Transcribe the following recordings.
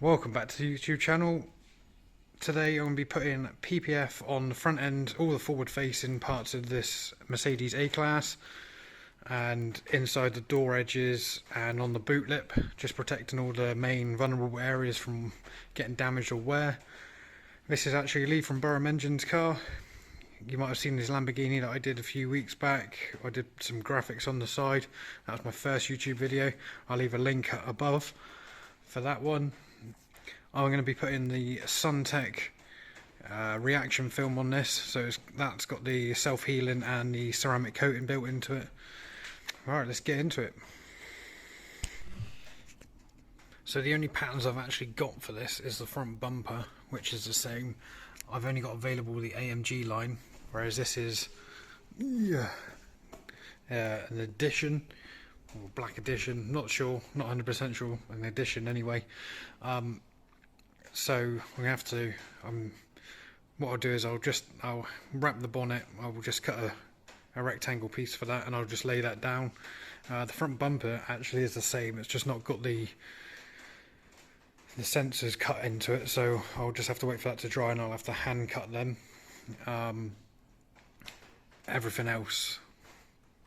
Welcome back to the YouTube channel. Today I'm going to be putting PPF on the front end, all the forward facing parts of this Mercedes A Class, and inside the door edges and on the boot lip, just protecting all the main vulnerable areas from getting damaged or wear. This is actually Lee from Burham Engine's car. You might have seen this Lamborghini that I did a few weeks back. I did some graphics on the side. That was my first YouTube video. I'll leave a link above for that one. I'm going to be putting the Suntek reaction film on this, so that's got the self-healing and the ceramic coating built into it. Alright, let's get into it. So the only patterns I've actually got for this is the front bumper, which is the same. I've only got available the AMG line, whereas this is an edition, or black edition, not sure, not 100% sure, an edition anyway. So we're gonna have to. What I'll do is I'll wrap the bonnet. I will just cut a rectangle piece for that, and I'll just lay that down. The front bumper actually is the same. It's just not got the sensors cut into it, so I'll just have to wait for that to dry, and I'll have to hand cut them. Everything else,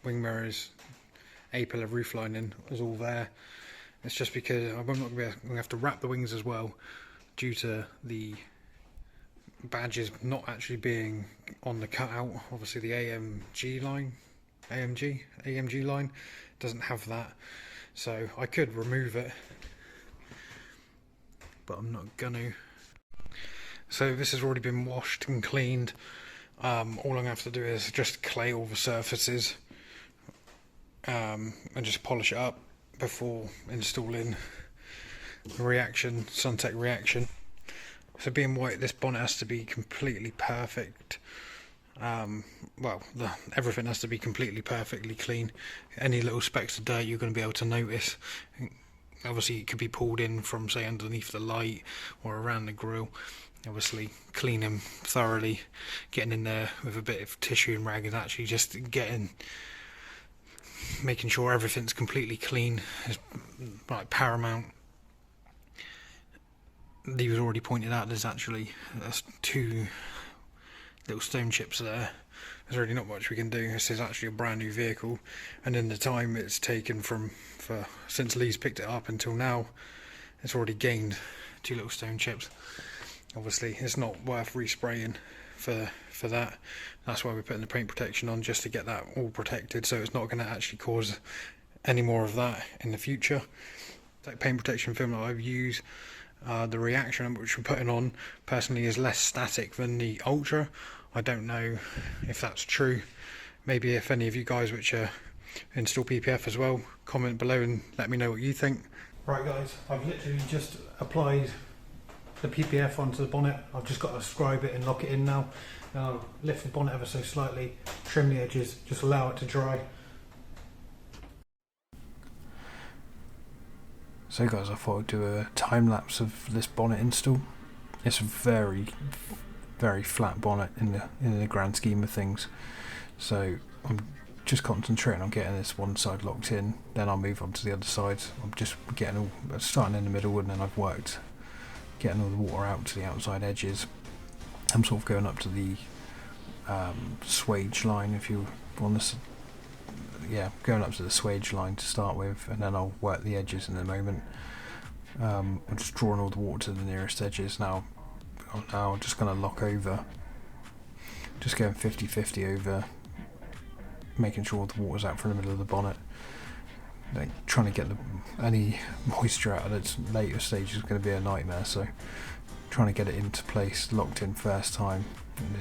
wing mirrors, A-pillar roof lining, is all there. It's just because I'm not going to have to wrap the wings as well, due to the badges not actually being on the cutout. Obviously the AMG line doesn't have that, so I could remove it, but I'm not gonna. So this has already been washed and cleaned. All I'm gonna have to do is just clay all the surfaces and just polish it up before installing the Suntek reaction. So being white, this bonnet has to be completely perfect. Everything has to be completely perfectly clean. Any little specks of dirt you're going to be able to notice. Obviously it could be pulled in from, say, underneath the light or around the grille. Obviously clean them thoroughly, getting in there with a bit of tissue and rag, and actually just making sure everything's completely clean is like paramount. He was already pointed out there's actually two little stone chips there. There's really not much we can do. This is actually a brand new vehicle, and in the time it's taken since Lee's picked it up until now, it's already gained two little stone chips. Obviously it's not worth respraying for that. That's why we're putting the paint protection on, just to get that all protected, so it's not going to actually cause any more of that in the future. That paint protection film that I've used, the reaction which we're putting on, personally is less static than the Ultra. I don't know if that's true. Maybe if any of you guys which install PPF as well, comment below and let me know what you think. Right guys, I've literally just applied the PPF onto the bonnet. I've just got to scribe it and lock it in now. I'll lift the bonnet ever so slightly, trim the edges, just allow it to dry. So guys, I thought I'd do a time lapse of this bonnet install. It's a very, very flat bonnet in the grand scheme of things. So I'm just concentrating on getting this one side locked in, then I'll move on to the other side. I'm just starting in the middle, and then I've worked getting all the water out to the outside edges. I'm sort of going up to the swage line, if you want this. Yeah, going up to the swage line to start with, and then I'll work the edges in a moment. I'm just drawing all the water to the nearest edges now. I'm just going to lock over, just going 50-50 over, making sure the water's out from the middle of the bonnet. Like, trying to get any moisture out of its later stage is going to be a nightmare, so trying to get it into place, locked in first time,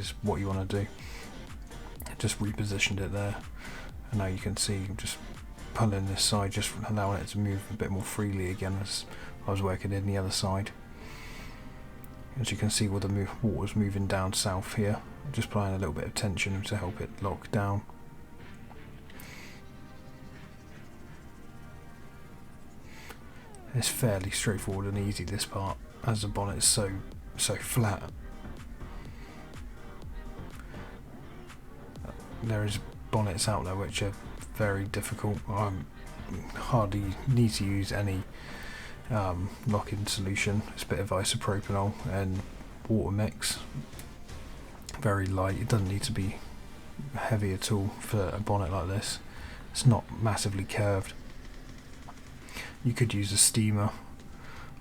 is what you want to do. Just repositioned it there, and now you can see I'm just pulling this side, just allowing it to move a bit more freely again as I was working in the other side. As you can see, where the water's moving down south here, just applying a little bit of tension to help it lock down. It's fairly straightforward and easy, this part, as the bonnet is so flat. There is bonnets out there which are very difficult. I hardly need to use any lock-in solution. It's a bit of isopropanol and water mix. Very light. It doesn't need to be heavy at all for a bonnet like this. It's not massively curved. You could use a steamer.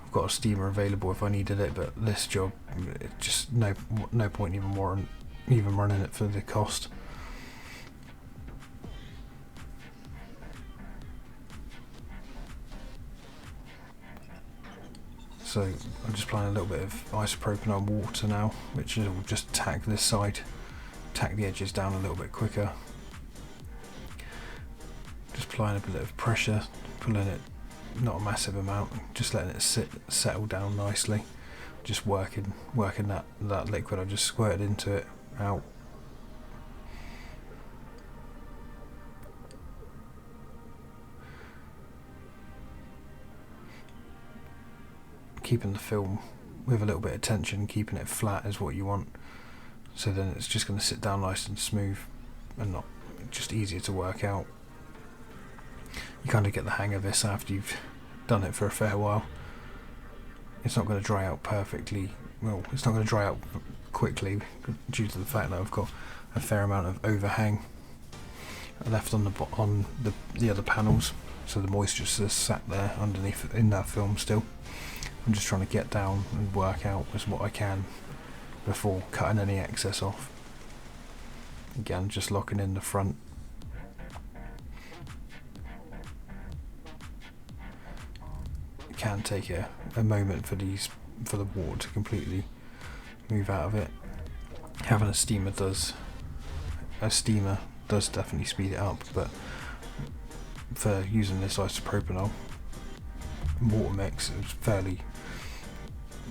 I've got a steamer available if I needed it, but this job, it just no point even running it for the cost. So I'm just applying a little bit of isopropanol water now, which will just tack this side, tack the edges down a little bit quicker. Just applying a bit of pressure, pulling it, not a massive amount, just letting it settle down nicely. Just working that liquid I just squirted into it out. Keeping the film with a little bit of tension, keeping it flat is what you want. So then it's just going to sit down nice and smooth and not just easier to work out. You kind of get the hang of this after you've done it for a fair while. It's not going to dry out perfectly. Well, it's not going to dry out quickly due to the fact that I've got a fair amount of overhang left on the other panels, so the moisture's just sat there underneath in that film still. I'm just trying to get down and work out as what I can before cutting any excess off. Again, just locking in the front. It can take a moment for the water to completely move out of it. Having a steamer does definitely speed it up, but for using this isopropanol water mix, it's fairly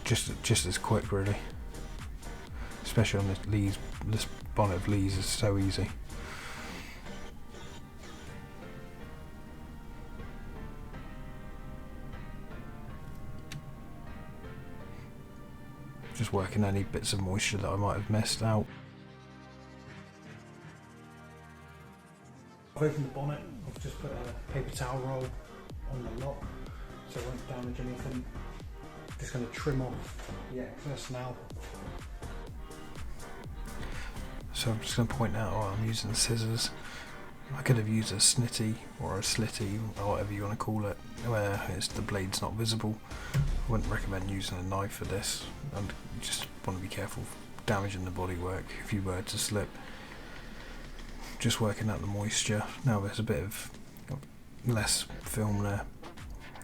just as quick, really. Especially on this bonnet of Lee's is so easy. Just working any bits of moisture that I might have missed out. I've opened the bonnet. I've just put a paper towel roll on the lock so it won't damage anything. Just going to trim off the excess now. So I'm just going to point out, I'm using scissors. I could have used a snitty or a slitty, or whatever you want to call it, where the blade's not visible. I wouldn't recommend using a knife for this. I just want to be careful of damaging the bodywork if you were to slip. Just working out the moisture. Now there's a bit of less film there,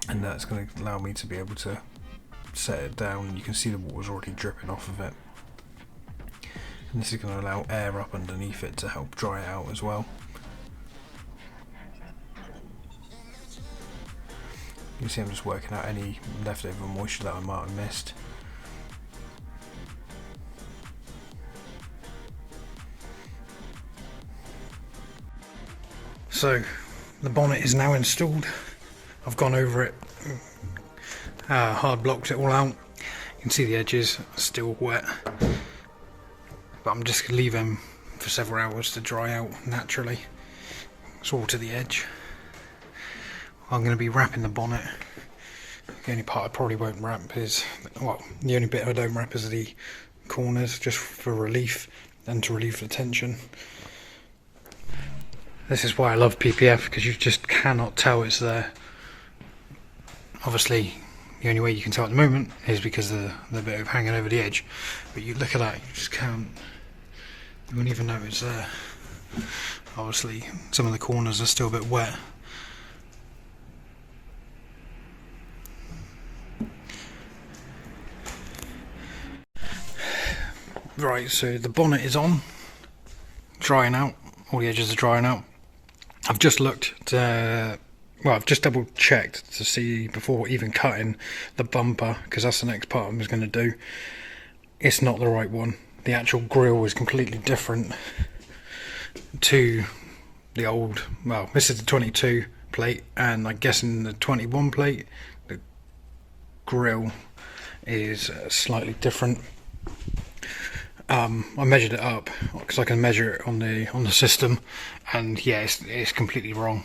and that's going to allow me to be able to set it down. You can see the water's already dripping off of it, and this is going to allow air up underneath it to help dry it out as well. You can see I'm just working out any leftover moisture that I might have missed. So the bonnet is now installed. I've gone over it, hard blocked it all out. You can see the edges are still wet, but I'm just going to leave them for several hours to dry out naturally. It's all to the edge. I'm going to be wrapping the bonnet. The only part I probably won't wrap is, well, the only bit I don't wrap is the corners, just for relief and to relieve the tension. This is why I love PPF, because you just cannot tell it's there. Obviously, the only way you can tell at the moment is because of the bit of hanging over the edge. But you look at that, you just can't. You wouldn't even know it's there. Obviously, some of the corners are still a bit wet. Right, so the bonnet is on, drying out. All the edges are drying out. I've just looked, I've just double checked to see before even cutting the bumper, because that's the next part I was going to do. It's not the right one. The actual grille is completely different to the old, well, this is the 22 plate, and I guess in the 21 plate, the grille is slightly different. I measured it up because I can measure it on the system, and yeah, it's completely wrong.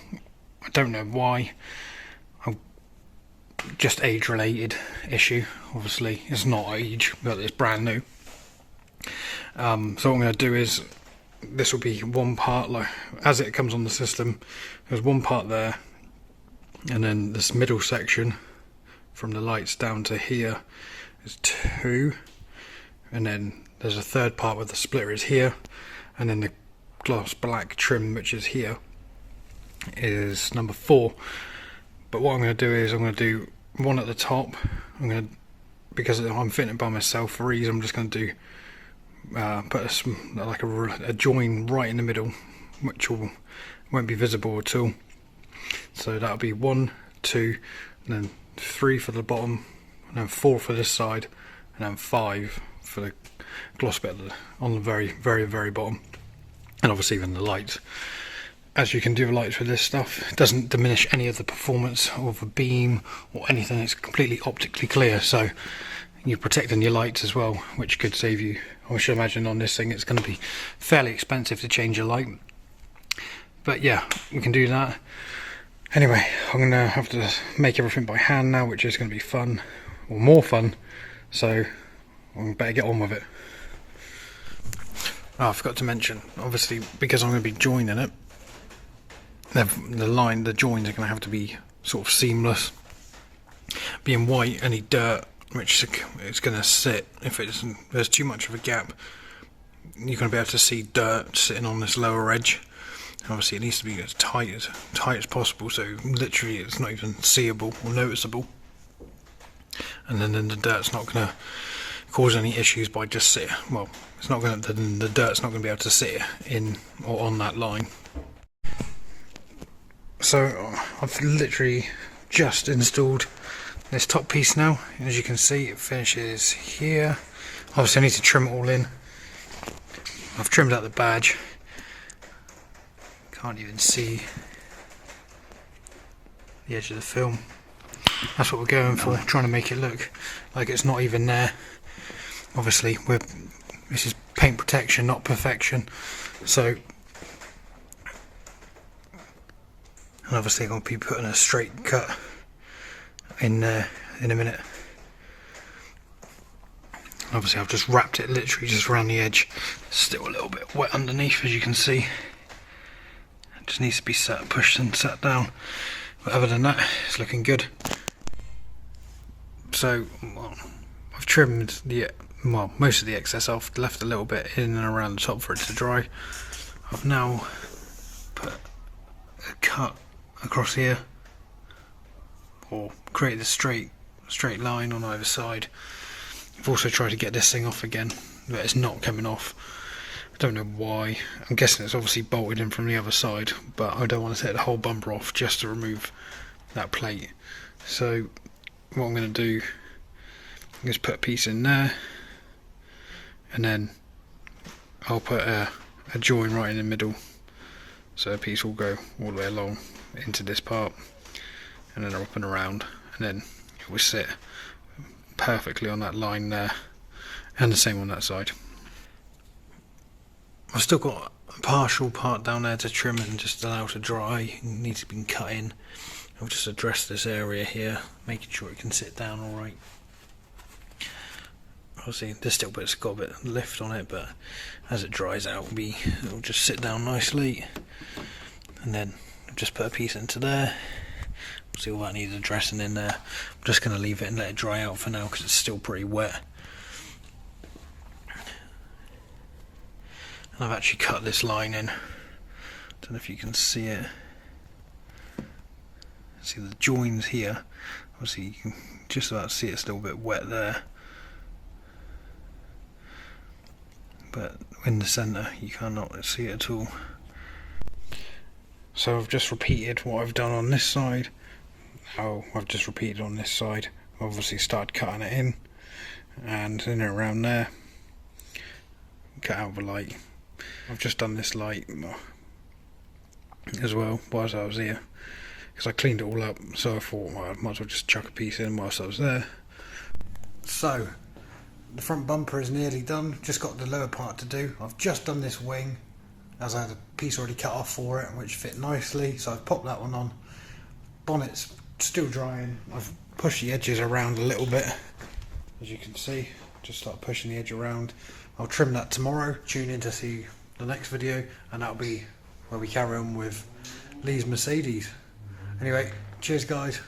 I don't know why. just age related issue. Obviously it's not age, but it's brand new. So what I'm going to do is, this will be one part, like as it comes on the system, there's one part there, and then this middle section from the lights down to here is 2, and then there's a third part where the splitter is here, and then the gloss black trim, which is here, is number 4. But what I'm going to do is I'm going to do one at the top. Because I'm fitting it by myself for ease, I'm just going to do put a join right in the middle, which won't be visible at all. So that'll be 1, 2, and then 3 for the bottom, and then 4 for this side, and then 5 for the gloss bit on the very, very, very bottom. And obviously even the lights. As you can do lights with this stuff, it doesn't diminish any of the performance of a beam or anything. It's completely optically clear, so you're protecting your lights as well, which could save you. I should imagine on this thing it's going to be fairly expensive to change a light, but yeah, we can do that. Anyway, I'm going to have to make everything by hand now, which is going to be fun, or more fun, so I better get on with it. I forgot to mention, obviously, because I'm going to be joining it, the joins are going to have to be sort of seamless. Being white, any dirt which it's going to sit, if there's too much of a gap, you're going to be able to see dirt sitting on this lower edge. Obviously it needs to be as tight as possible, so literally it's not even seeable or noticeable, and then the dirt's not going to cause any issues by just sitting. Well, it's not going to, the dirt's not going to be able to sit in or on that line. So I've literally just installed this top piece now. As you can see, it finishes here. Obviously I need to trim it all in. I've trimmed out the badge. Can't even see the edge of the film. That's what we're going for, trying to make it look like it's not even there. Obviously this is paint protection, not perfection. So, and obviously I'm going to be putting a straight cut in there in a minute. Obviously I've just wrapped it literally just around the edge. Still a little bit wet underneath, as you can see. It just needs to be pushed and sat down. But other than that, it's looking good. So I've trimmed most of the excess off, left a little bit in and around the top for it to dry. I've now put a cut across here, or created a straight line on either side. I've also tried to get this thing off again, but it's not coming off. I don't know why. I'm guessing it's obviously bolted in from the other side, but I don't want to take the whole bumper off just to remove that plate. So what I'm going to do is put a piece in there, and then I'll put a join right in the middle, so a piece will go all the way along into this part, and then up and around, and then it will sit perfectly on that line there, and the same on that side. I've still got a partial part down there to trim and just allow to dry. It needs to be cut in. I'll just address this area here, making sure it can sit down alright. Obviously this still bit's got a bit of lift on it, but as it dries out it'll just sit down nicely. And then I'll just put a piece into there. See, all that needs addressing in there. I'm just going to leave it and let it dry out for now because it's still pretty wet. And I've actually cut this line in. Don't know if you can see it. See the joins here. Obviously you can just about see it's a little bit wet there, but in the centre you cannot see it at all. So I've just repeated what I've done on this side. Now I've just repeated on this side. I've obviously started cutting it in and around there. Cut out the light. I've just done this light as well whilst I was here, because I cleaned it all up, so I thought, well, I might as well just chuck a piece in whilst I was there. So the front bumper is nearly done, just got the lower part to do. I've just done this wing, as I had a piece already cut off for it which fit nicely, so I've popped that one on. Bonnet's still drying. I've push the edges around a little bit, as you can see. Just start pushing the edge around. I'll trim that tomorrow. Tune in to see the next video, and that'll be where we carry on with Lee's Mercedes. Anyway, cheers guys.